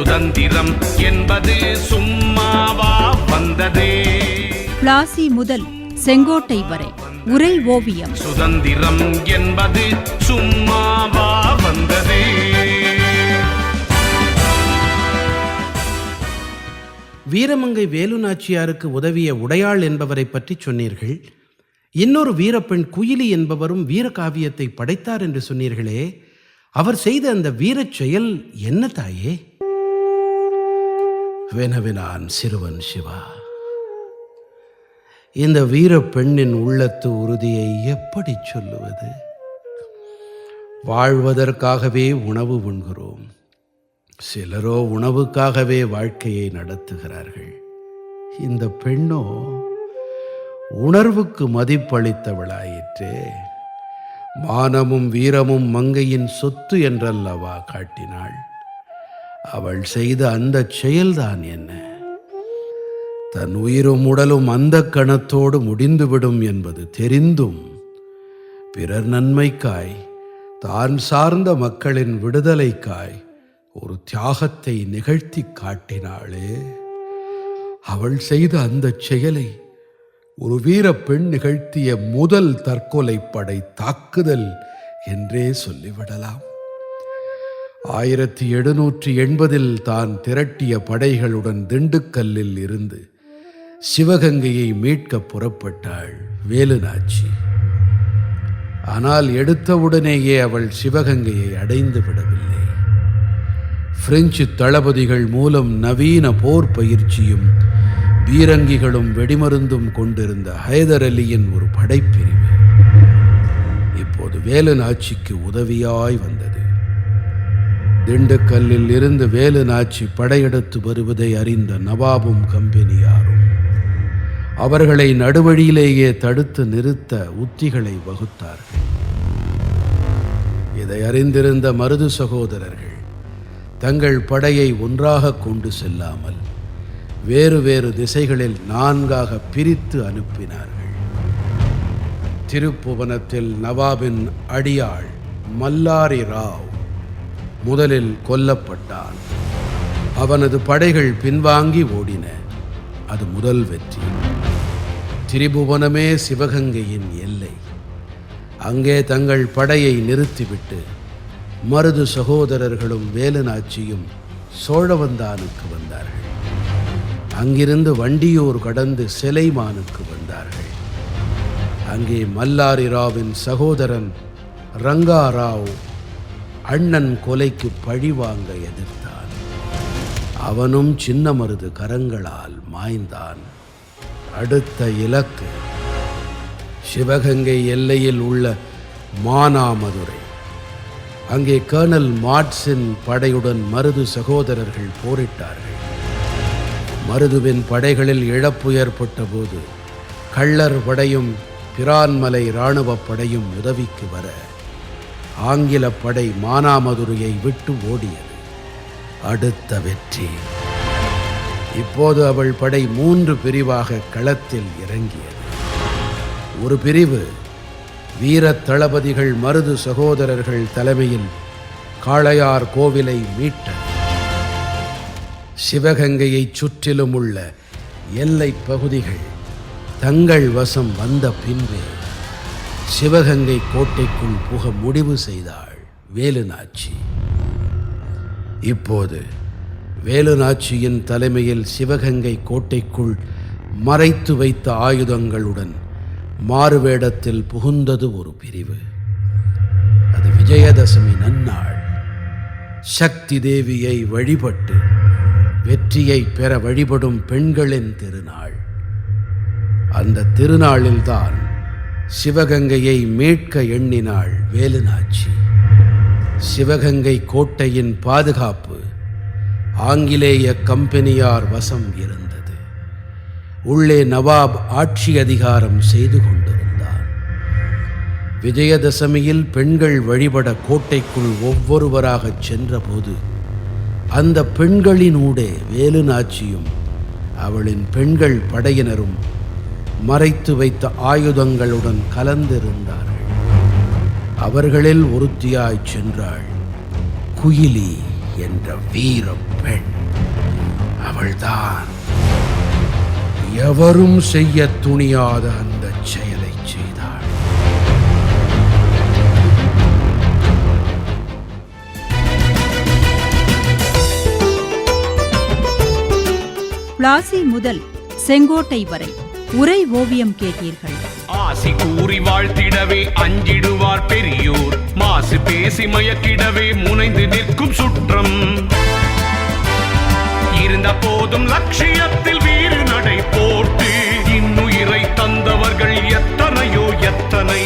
சுதந்திரம் என்பது சும்மாவா வந்ததே. பிளாசி முதல் செங்கோட்டை வரை உரை ஓவியம். சுதந்திரம் என்பது சும்மாவா வந்ததே. வீரமங்கை வேலுநாச்சியாருக்கு உதவிய உடையாள் என்பவரை பற்றி சொன்னீர்கள். இன்னொரு வீரப்பெண் குயிலி என்பவரும் வீரகாவியத்தை படைத்தார் என்று சொன்னீர்களே, அவர் செய்த அந்த வீரச் செயல் என்ன தாயே? வினவினான் சிறுவன் சிவா. இந்த வீரப்பெண்ணின் உள்ளத்து உறுதியை எப்படி சொல்லுவது? வாழ்வதற்காகவே உணவு உண்கிறோம், சிலரோ உணவுக்காகவே வாழ்க்கையை நடத்துகிறார்கள். இந்த பெண்ணோ உணர்வுக்கு மதிப்பளித்தவளாயிற்றே. மானமும் வீரமும் மங்கையின் சொத்து என்றல்லவா காட்டினாள். அவள் செய்த அந்த செயல்தான் என்ன? தன் உயிரும் உடலும் அந்த கணத்தோடு முடிந்துவிடும் என்பது தெரிந்தும் பிறர் நன்மைக்காய், தான் சார்ந்த மக்களின் விடுதலைக்காய் ஒரு தியாகத்தை நிகழ்த்தி காட்டினாளே. அவள் செய்த அந்த செயலை ஒரு வீரப்பெண் நிகழ்த்திய முதல் தற்கொலை படை தாக்குதல் என்றே சொல்லிவிடலாம். 1780 தான் திரட்டிய படைகளுடன் திண்டுக்கல்லில் இருந்து சிவகங்கையை மீட்க புறப்பட்டாள் வேலுநாச்சி. ஆனால் எடுத்தவுடனேயே அவள் சிவகங்கையை அடைந்து விடவில்லை. பிரெஞ்சு தளபதிகள் மூலம் நவீன போர் பயிற்சியும் பீரங்கிகளும் வெடிமருந்தும் கொண்டிருந்த ஹைதர் அலியின் ஒரு படைப்பிரிவு இப்போது வேலுநாச்சிக்கு உதவியாய் வந்தது. திண்டுக்கல்லில் இருந்து வேலுநாச்சி படையெடுத்து வருவதை அறிந்த நவாபும் கம்பெனியாரும் அவர்களை நடுவழியிலேயே தடுத்து நிறுத்த உத்திகளை வகுத்தார்கள். இதை அறிந்திருந்த மருது சகோதரர்கள் தங்கள் படையை ஒன்றாக கொண்டு செல்லாமல் வேறு வேறு திசைகளில் 4ஆக பிரித்து அனுப்பினார்கள். திருப்புவனத்தில் நவாபின் அடியாள் மல்லாரி ராவ் முதலில் கொல்லப்பட்டான். அவனது படைகள் பின்வாங்கி ஓடின. அது முதல் வெற்றி. திரிபுவனமே சிவகங்கையின் எல்லை. அங்கே தங்கள் படையை நிறுத்திவிட்டு மருது சகோதரர்களும் வேலுநாச்சியும் சோழவந்தானுக்கு வந்தார்கள். அங்கிருந்து வண்டியூர் கடந்து சிலைமானுக்கு வந்தார்கள். அங்கே மல்லாரி ராவின் சகோதரன் ரங்காராவ் அண்ணன் கொலைக்கு பழிவாங்க எதிர்த்தான். அவனும் சின்ன மருது கரங்களால் மாய்ந்தான். அடுத்த இலக்கு சிவகங்கை எல்லையில் உள்ள மானாமதுரை. அங்கே கர்னல் மாட்ஸின் படையுடன் மருது சகோதரர்கள் போரிட்டார்கள். மருதுவின் படைகளில் இழப்பு ஏற்பட்ட போது கள்ளர் படையும் பிரான்மலை இராணுவ படையும் உதவிக்கு வர ஆங்கில படை மானாமதுரையை விட்டு ஓடியது. அடுத்த வெற்றி. இப்போது அவள் படை 3 பிரிவாக களத்தில் இறங்கியது. ஒரு பிரிவு வீர தளபதிகள் மருது சகோதரர்கள் தலைமையில் காளையார் கோவிலை மீட்டது. சிவகங்கையை சுற்றிலும் உள்ள எல்லை பகுதிகள் தங்கள் வசம் வந்த பின்பே சிவகங்கை கோட்டைக்குள் புக முடிவு செய்தாள் வேலுநாச்சி. இப்போது வேலுநாச்சியின் தலைமையில் சிவகங்கை கோட்டைக்குள் மறைத்து வைத்த ஆயுதங்களுடன் மாறுவேடத்தில் புகுந்தது ஒரு பிரிவு. அது விஜயதசமி நன்னாள். சக்தி தேவியை வழிபட்டு வெற்றியை பெற வழிபடும் பெண்களின் திருநாள். அந்த திருநாளில்தான் சிவகங்கையை மீட்க எண்ணினாள் வேலுநாச்சி. சிவகங்கை கோட்டையின் பாதுகாப்பு ஆங்கிலேய கம்பெனியார் வசம் இருந்தது. உள்ளே நவாப் ஆட்சி அதிகாரம் செய்து கொண்டிருந்தார். விஜயதசமியில் பெண்கள் வழிபட கோட்டைக்குள் ஒவ்வொருவராகச் சென்றபோது அந்த பெண்களினூடே வேலுநாச்சியும் அவளின் பெண்கள் படையினரும் மறைத்து வைத்த ஆயுதங்களுடன் கலந்திருந்தார்கள். அவர்களில் ஒருத்தியாய் சென்றாள் குயிலி என்ற வீர பெண். அவள்தான் எவரும் செய்ய துணியாத அந்த செயலை செய்தாள். பிளாசி முதல் செங்கோட்டை வரை உரை ஓவியம் கேட்டீர்கள். ஆசி கூறி வாழ்த்திடவே அஞ்சிடுவார் பெரியோர், மாசு பேசி மயக்கிடவே முனைந்து நிற்கும் சுற்றம். இருந்த போதும் லட்சியத்தில் வீறு நடை போட்டு இன்னுயிரை தந்தவர்கள் எத்தனையோ எத்தனை.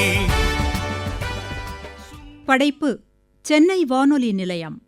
படைப்பு சென்னை வானொலி நிலையம்.